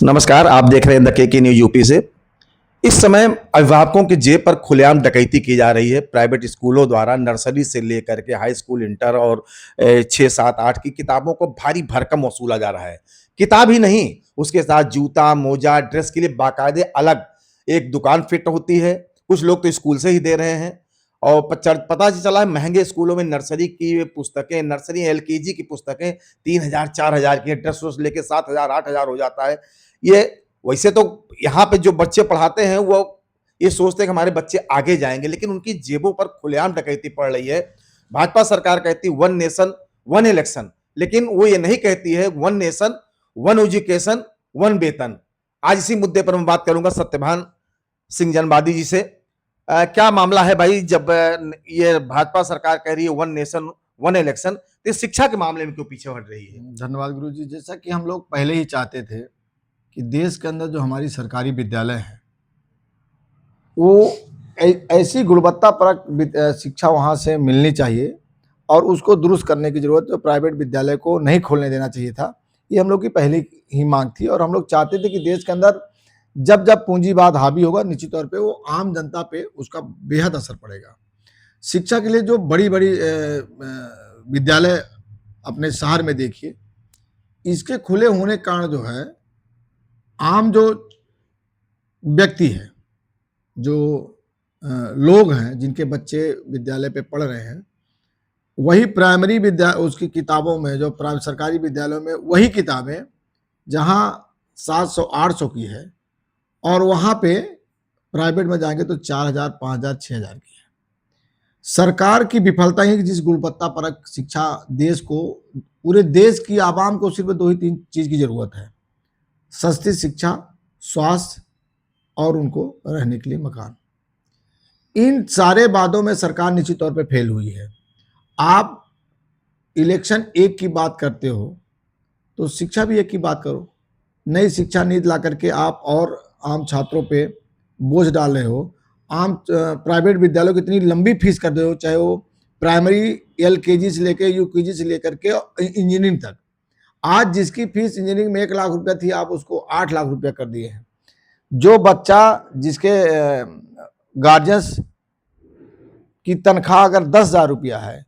नमस्कार, आप देख रहे हैं द के न्यूज यूपी से। इस समय अभिभावकों की जेब पर खुलेआम डकैती की जा रही है। प्राइवेट स्कूलों द्वारा नर्सरी से लेकर के हाई स्कूल, इंटर और 6, 7, 8 की किताबों को भारी भरकम वसूला जा रहा है। किताब ही नहीं, उसके साथ जूता, मोजा, ड्रेस के लिए बाकायदे अलग एक दुकान फिट होती है। कुछ लोग तो स्कूल से ही दे रहे हैं और पता चला है महंगे स्कूलों में नर्सरी की पुस्तकें, नर्सरी एलकेजी की पुस्तकें 3,000, 4,000 की, ड्रेस व्रेस लेके 7,000, 8,000 हो जाता है। ये वैसे तो यहाँ पे जो बच्चे पढ़ाते हैं वो ये सोचते हैं कि हमारे बच्चे आगे जाएंगे, लेकिन उनकी जेबों पर खुलेआम डकैती पड़ रही है। भाजपा सरकार कहती वन नेशन वन इलेक्शन, लेकिन वो ये नहीं कहती है one nation one education one वेतन। आज इसी मुद्दे पर मैं बात करूंगा सत्यभान सिंह जनवादी जी से। क्या मामला है भाई, जब ये भाजपा सरकार कह रही है वन नेशन वन इलेक्शन, तो शिक्षा के मामले में क्यों पीछे हट रही है? धन्यवाद गुरु जी। जैसा कि हम लोग पहले ही चाहते थे कि देश के अंदर जो हमारी सरकारी विद्यालय है वो ऐसी गुणवत्तापरक शिक्षा वहाँ से मिलनी चाहिए और उसको दुरुस्त करने की जरूरत है। तो प्राइवेट विद्यालय को नहीं खोलने देना चाहिए था, ये हम लोग की पहली ही मांग थी। और हम लोग चाहते थे कि देश के अंदर जब जब पूंजीवाद हावी होगा, निश्चित तौर पे वो आम जनता पे उसका बेहद असर पड़ेगा। शिक्षा के लिए जो बड़ी बड़ी विद्यालय अपने शहर में देखिए, इसके खुले होने के कारण जो है आम जो व्यक्ति है, जो लोग हैं जिनके बच्चे विद्यालय पे पढ़ रहे हैं, वही प्राइमरी विद्या उसकी किताबों में, जो सरकारी विद्यालयों में वही किताबें जहां 700 800 की है और वहां पे प्राइवेट में जाएंगे तो 4,000 5,000 6,000 की है। सरकार की विफलता है कि जिस गुणवत्तापरक शिक्षा देश को, पूरे देश की आवाम को सिर्फ 2 ही 3 चीज की जरूरत है: सस्ती शिक्षा, स्वास्थ्य और उनको रहने के लिए मकान। इन सारे वादों में सरकार निश्चित तौर पे फेल हुई है। आप इलेक्शन एक की बात करते हो तो शिक्षा भी एक की बात करो। नई शिक्षा नीति ला करके आप और आम छात्रों पे बोझ डाल रहे हो। आम प्राइवेट विद्यालयों की इतनी लंबी फीस कर रहे हो, चाहे वो प्राइमरी एलकेजी से लेकर यूकेजी से लेकर के इंजीनियरिंग तक। आज जिसकी फीस इंजीनियरिंग में 1 लाख रुपया थी, आप उसको 8 लाख रुपया कर दिए हैं। जो बच्चा जिसके गार्जियंस की तनख्वाह अगर 10,000 रुपया है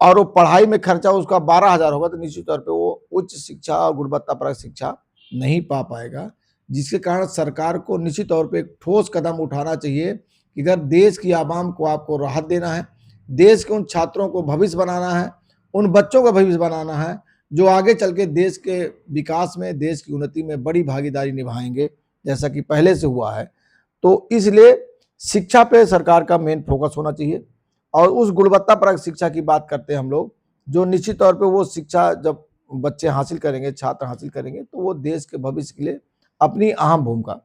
और वो पढ़ाई में खर्चा उसका 12,000 होगा, तो निश्चित तौर पे वो उच्च शिक्षा और गुणवत्तापरक शिक्षा नहीं पा पाएगा। जिसके कारण सरकार को निश्चित तौर पे एक ठोस कदम उठाना चाहिए कि अगर देश की आवाम को आपको राहत देना है, देश के उन छात्रों को भविष्य बनाना है, उन बच्चों का भविष्य बनाना है जो आगे चल के देश के विकास में, देश की उन्नति में बड़ी भागीदारी निभाएंगे, जैसा कि पहले से हुआ है। तो इसलिए शिक्षा पे सरकार का मेन फोकस होना चाहिए और उस गुणवत्तापरक शिक्षा की बात करते हैं हम लोग, जो निश्चित तौर पे वो शिक्षा जब बच्चे हासिल करेंगे, छात्र हासिल करेंगे, तो वो देश के भविष्य के लिए अपनी अहम भूमिका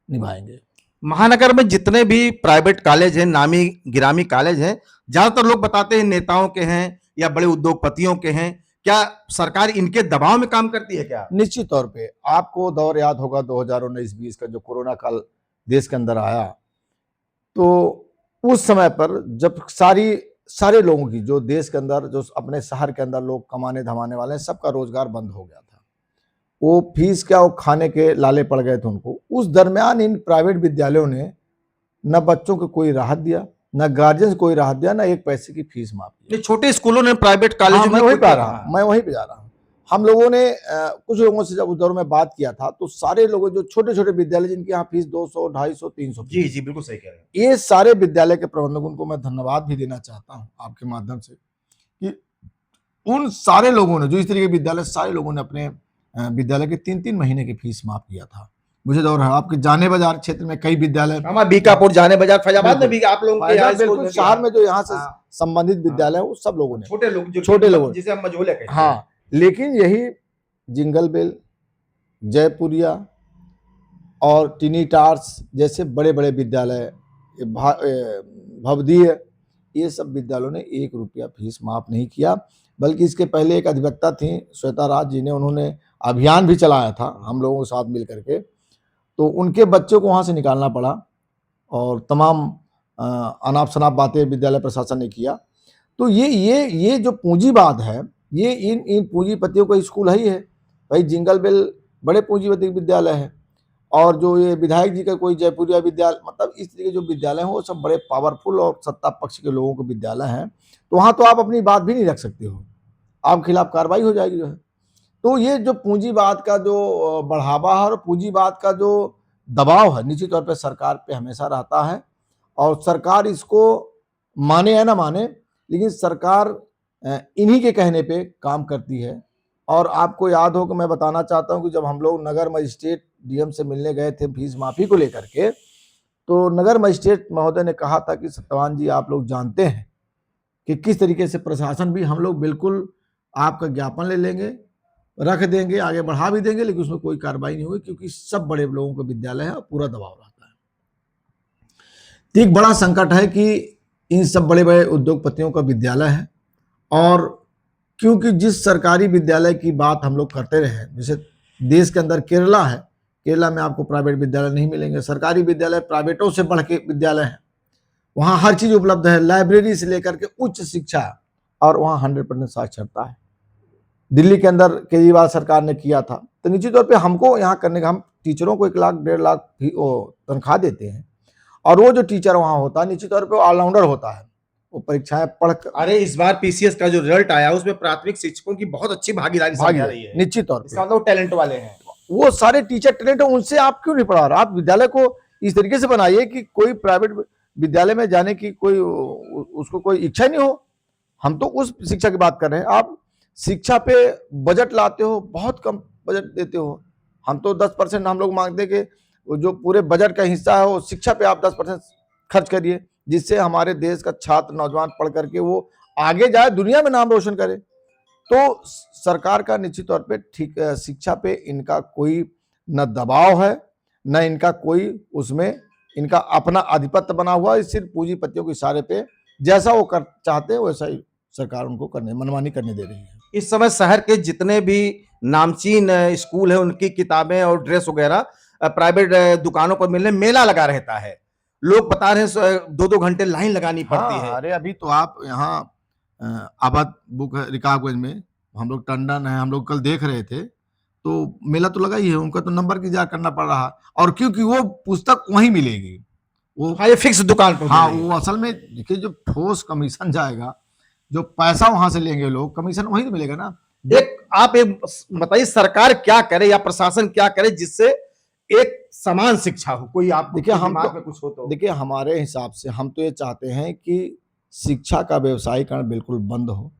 निभाएंगे। महानगर में जितने भी प्राइवेट कॉलेज हैं, नामी गिरामी कॉलेज हैं, ज्यादातर लोग बताते हैं नेताओं के हैं या बड़े उद्योगपतियों के हैं। क्या सरकार इनके दबाव में काम करती है क्या? निश्चित तौर पे आपको दौर याद होगा 2019-20 का, जो कोरोना काल देश के अंदर आया, तो उस समय पर जब सारे लोगों की, जो देश के अंदर, जो अपने शहर के अंदर लोग कमाने धमाने वाले हैं, सबका रोजगार बंद हो गया था। वो फीस क्या, वो खाने के लाले पड़ गए थे उनको। उस दरमियान इन प्राइवेट विद्यालयों ने न बच्चों को कोई राहत दिया, न गार्जियन कोई राहत दिया, न एक पैसे की फीस माफ की। छोटे स्कूलों ने, प्राइवेट कॉलेजों में मैं वहीं पे जा रहा हूँ। हम लोगों ने कुछ लोगों से जब उस दौर में बात किया था, तो सारे लोग जो छोटे छोटे विद्यालय जिनके यहाँ फीस 200, 250, 300, जी जी बिल्कुल सही कह रहे हैं, ये सारे विद्यालय के प्रबंधकों को मैं धन्यवाद भी देना चाहता हूँ आपके माध्यम से कि उन सारे लोगों ने, जो इस तरीके के विद्यालय, सारे लोगों ने अपने विद्यालय के 3-3 महीने की फीस माफ किया था। मुझे दौर है आपके जाने बाजार क्षेत्र में कई विद्यालय, बीकापुर, जाने बाजार, फैजाबाद में भी आप लोगों के शहर में जो यहाँ से संबंधित विद्यालय है, वो सब लोगों ने, छोटे लोग जिसे हम मझोले कहते हैं। हाँ, लेकिन यही जिंगल बेल, जयपुरिया और टिनी टार्स जैसे बड़े बड़े विद्यालय, भवदीय, ये सब विद्यालयों ने 1 रुपया फीस माफ नहीं किया। बल्कि इसके पहले एक अधिवक्ता थी श्वेता राज जी ने, उन्होंने अभियान भी चलाया था हम लोगों के साथ मिल करके, तो उनके बच्चों को वहाँ से निकालना पड़ा और तमाम अनाप शनाप बातें विद्यालय प्रशासन ने किया। तो ये जो पूंजीवाद है, ये इन पूंजीपतियों का स्कूल है ही है भाई। जिंगल बेल बड़े पूंजीपति विद्यालय है, और जो ये विधायक जी का कोई जयपुरिया विद्यालय, मतलब इस तरीके जो विद्यालय हैं वो सब बड़े पावरफुल और सत्ता पक्ष के लोगों के विद्यालय हैं, तो वहाँ तो आप अपनी बात भी नहीं रख सकते हो, आपके खिलाफ कार्रवाई हो जाएगी जो है। तो ये जो पूंजीवाद का जो बढ़ावा है और पूंजीवाद का जो दबाव है, निश्चित तौर पे सरकार पे हमेशा रहता है, और सरकार इसको माने या ना माने, लेकिन सरकार इन्हीं के कहने पे काम करती है। और आपको याद हो कि मैं बताना चाहता हूं कि जब हम लोग नगर मजिस्ट्रेट डीएम से मिलने गए थे फीस माफी को लेकर के, तो नगर मजिस्ट्रेट महोदय ने कहा था कि सत्यवान जी, आप लोग जानते हैं कि किस तरीके से प्रशासन भी, हम लोग बिल्कुल आपका ज्ञापन ले लेंगे, रख देंगे, आगे बढ़ा भी देंगे, लेकिन उसमें कोई कार्रवाई नहीं होगी, क्योंकि सब बड़े लोगों का विद्यालय है और पूरा दबाव रहता है। तो एक बड़ा संकट है कि इन सब बड़े बड़े उद्योगपतियों का विद्यालय है, और क्योंकि जिस सरकारी विद्यालय की बात हम लोग करते रहे, जैसे देश के अंदर केरला है, केरला में आपको प्राइवेट विद्यालय नहीं मिलेंगे, सरकारी विद्यालय प्राइवेटों से बढ़ के विद्यालय है, वहाँ हर चीज उपलब्ध है, लाइब्रेरी से लेकर के उच्च शिक्षा, और वहाँ 100% साक्षरता है। दिल्ली के अंदर केजरीवाल सरकार ने किया था, तो निश्चित तौर पे हमको यहाँ करने का, हम टीचरों को 1 लाख 1.5 लाख तनख्वाह देते हैं, और वो जो टीचर वहाँ होता है निश्चित तौर पे ऑलराउंडर होता है, वो परीक्षाएं पढ़ कर। अरे इस बार पीसीएस का जो रिजल्ट आया उसमें प्राथमिक शिक्षकों की बहुत अच्छी भागीदारी सामने आ रही है, निश्चित तौर इसका पे मतलब टैलेंट वाले हैं। वो सारे टीचर टैलेंट है, उनसे आप क्यों नहीं पढ़ा रहे? आप विद्यालय को इस तरीके से बनाइए कि कोई प्राइवेट विद्यालय में जाने की कोई उसको कोई इच्छा नहीं हो। हम तो उस शिक्षा की बात कर रहे हैं। आप शिक्षा पे बजट लाते हो, बहुत कम बजट देते हो। हम तो 10% हम लोग मांगते हैं कि जो पूरे बजट का हिस्सा है वो शिक्षा पे आप 10% खर्च करिए, जिससे हमारे देश का छात्र नौजवान पढ़ करके वो आगे जाए, दुनिया में नाम रोशन करे। तो सरकार का निश्चित तौर पे ठीक शिक्षा पे इनका कोई न दबाव है, न इनका कोई उसमें इनका अपना आधिपत्य बना हुआ है। सिर्फ पूंजीपतियों के इशारे पे जैसा वो कर चाहते हैं वैसा ही सरकार उनको करने, मनमानी करने दे रही है। इस समय शहर के जितने भी नामचीन स्कूल है उनकी किताबें और ड्रेस वगैरह प्राइवेट दुकानों पर मिलने मेला लगा रहता है। लोग बता रहे हैं 2-2 घंटे लाइन लगानी पड़ती है। अरे अभी तो आप यहाँ आबाद बुक रिकाबगंज में हम लोग टंडन है, हम लोग कल देख रहे थे, तो मेला तो लगा ही है, उनका तो नंबर की इंतजार करना पड़ रहा है, और क्योंकि वो पुस्तक वहीं मिलेगी, वो हाँ, ये फिक्स दुकान पर हाँ, मिलेगी। वो असल में देखिए जो ठोस कमीशन जाएगा, जो पैसा वहां से लेंगे लोग, कमीशन वहीं तो मिलेगा ना। आप एक बताइए, सरकार क्या करे या प्रशासन क्या करे जिससे एक समान शिक्षा हो? कोई आप देखिए, हम दिमाग तो में कुछ हो तो देखिए हमारे हिसाब से हम तो ये चाहते हैं कि शिक्षा का व्यवसायीकरण बिल्कुल बंद हो,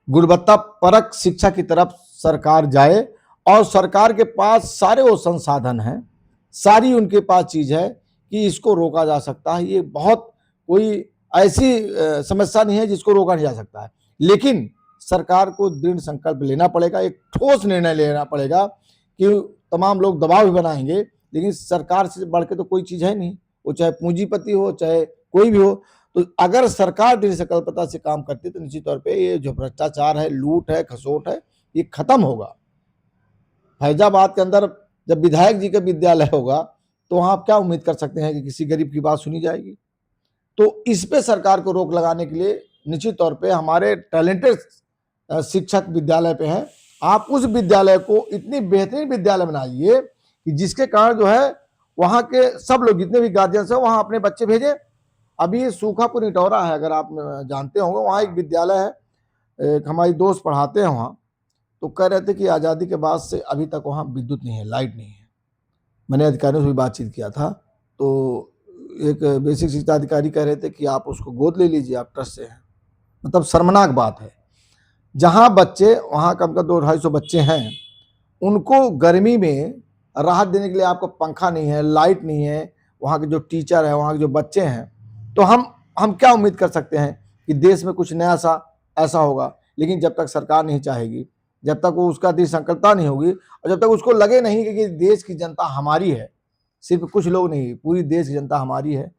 गुणवत्ता परक शिक्षा की तरफ सरकार जाए, और सरकार के पास सारे वो संसाधन हैं, सारी उनके पास चीज है कि इसको रोका जा सकता है। ये बहुत कोई ऐसी समस्या नहीं है जिसको रोका नहीं जा सकता है, लेकिन सरकार को दृढ़ संकल्प लेना पड़ेगा, एक ठोस निर्णय लेना पड़ेगा कि तमाम लोग दबाव भी बनाएंगे, लेकिन सरकार से बढ़ के तो कोई चीज है नहीं, वो चाहे पूंजीपति हो चाहे कोई भी हो। तो अगर सरकार दृढ़ संकल्पता से काम करती है तो निश्चित तौर पे ये जो भ्रष्टाचार है, लूट है, खसोट है, ये खत्म होगा। फैजाबाद के अंदर जब विधायक जी का विद्यालय होगा तो वहां आप क्या उम्मीद कर सकते हैं कि किसी गरीब की बात सुनी जाएगी? तो इस पे सरकार को रोक लगाने के लिए निश्चित तौर पे हमारे टैलेंटेड शिक्षक विद्यालय पे हैं, आप उस विद्यालय को इतनी बेहतरीन विद्यालय बनाइए कि जिसके कारण जो है वहाँ के सब लोग, जितने भी गार्जियंस हैं, वहाँ अपने बच्चे भेजें। अभी सूखापुर इटौरा है, अगर आप जानते होंगे, वहाँ एक विद्यालय है, एक हमारी दोस्त पढ़ाते हैं वहाँ, तो कह रहे थे कि आज़ादी के बाद से अभी तक वहाँ विद्युत नहीं है, लाइट नहीं है। मैंने अधिकारियों से भी बातचीत किया था, तो एक बेसिक शिक्षा अधिकारी कह रहे थे कि आप उसको गोद ले लीजिए, आप ट्रस्ट से हैं। मतलब शर्मनाक बात है, जहाँ बच्चे, वहाँ कम से कम 200-250 बच्चे हैं, उनको गर्मी में राहत देने के लिए आपको पंखा नहीं है, लाइट नहीं है, वहाँ के जो टीचर है, वहाँ के जो बच्चे हैं, तो हम क्या उम्मीद कर सकते हैं कि देश में कुछ नया सा ऐसा होगा? लेकिन जब तक सरकार नहीं चाहेगी, जब तक वो उसका दृढ़ संकल्पता नहीं होगी, और जब तक उसको लगे नहीं कि देश की जनता हमारी है, सिर्फ कुछ लोग नहीं, पूरी देश की जनता हमारी है,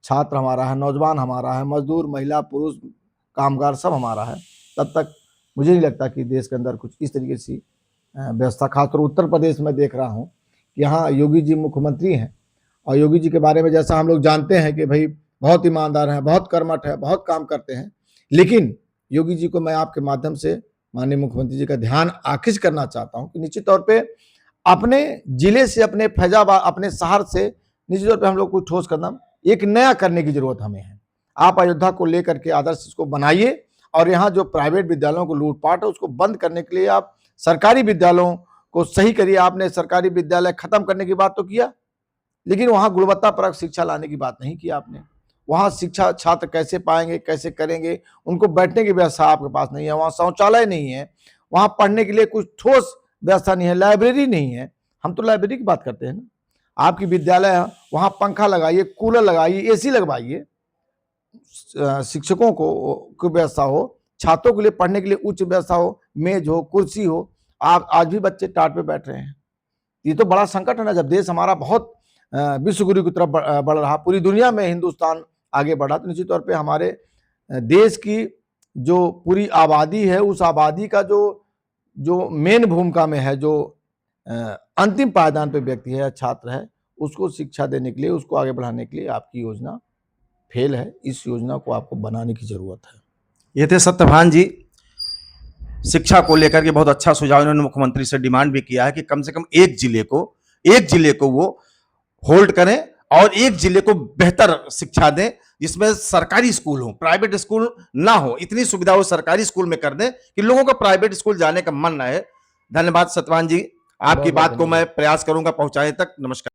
छात्र हमारा है, नौजवान हमारा है, मजदूर, महिला, पुरुष, कामगार सब हमारा है, तब तक मुझे नहीं लगता कि देश के अंदर कुछ इस तरीके से व्यवस्था, खासतौर उत्तर प्रदेश में देख रहा हूँ कि यहाँ योगी जी मुख्यमंत्री हैं, और योगी जी के बारे में जैसा हम लोग जानते हैं कि भाई बहुत ईमानदार हैं, बहुत कर्मठ है, बहुत काम करते हैं, लेकिन योगी जी को मैं आपके माध्यम से माननीय मुख्यमंत्री जी का ध्यान आकृष्ट करना चाहता हूँ कि निश्चित तौर पे अपने जिले से, अपने फैजाबाद, अपने शहर से निश्चित तौर पे हम लोग कुछ ठोस कदम एक नया करने की जरूरत हमें है। आप अयोध्या को लेकर के आदर्श इसको बनाइए और यहाँ जो प्राइवेट विद्यालयों को लूटपाट है उसको बंद करने के लिए आप सरकारी विद्यालयों को सही करिए। आपने सरकारी विद्यालय खत्म करने की बात तो किया, लेकिन वहाँ गुणवत्तापरक शिक्षा लाने की बात नहीं की आपने। वहाँ शिक्षा छात्र कैसे पाएंगे, कैसे करेंगे, उनको बैठने की व्यवस्था आपके पास नहीं है, वहाँ शौचालय नहीं है, वहाँ पढ़ने के लिए कुछ ठोस व्यवस्था नहीं है, लाइब्रेरी नहीं है। हम तो लाइब्रेरी की बात करते हैं ना। आपकी विद्यालय है, वहाँ पंखा लगाइए, कूलर लगाइए, एसी लगवाइए, शिक्षकों को व्यवस्था हो, छात्रों के लिए पढ़ने के लिए उच्च व्यवस्था हो, मेज हो, कुर्सी हो। आप आज भी बच्चे टाट पे बैठ रहे हैं। ये तो बड़ा संकट है ना, जब देश हमारा बहुत विश्व गुरु की तरफ बढ़ रहा, पूरी दुनिया में हिंदुस्तान आगे बढ़ा, तो निश्चित तौर पे हमारे देश की जो पूरी आबादी है, उस आबादी का जो मेन भूमिका में है, जो अंतिम पायदान पे व्यक्ति है, छात्र है, उसको शिक्षा देने के लिए, उसको आगे बढ़ाने के लिए आपकी योजना फेल है। इस योजना को आपको बनाने की जरूरत है। ये थे सत्यभान जी। शिक्षा को लेकर के बहुत अच्छा सुझाव इन्होंने मुख्यमंत्री से डिमांड भी किया है कि कम से कम एक जिले को वो होल्ड करें और एक जिले को बेहतर शिक्षा दें, जिसमें सरकारी स्कूल हो, प्राइवेट स्कूल ना हो। इतनी सुविधा वो सरकारी स्कूल में कर दें कि लोगों का प्राइवेट स्कूल जाने का मन ना है। धन्यवाद सत्यभान जी, आपकी बात को मैं प्रयास करूंगा पहुंचाने तक। नमस्कार।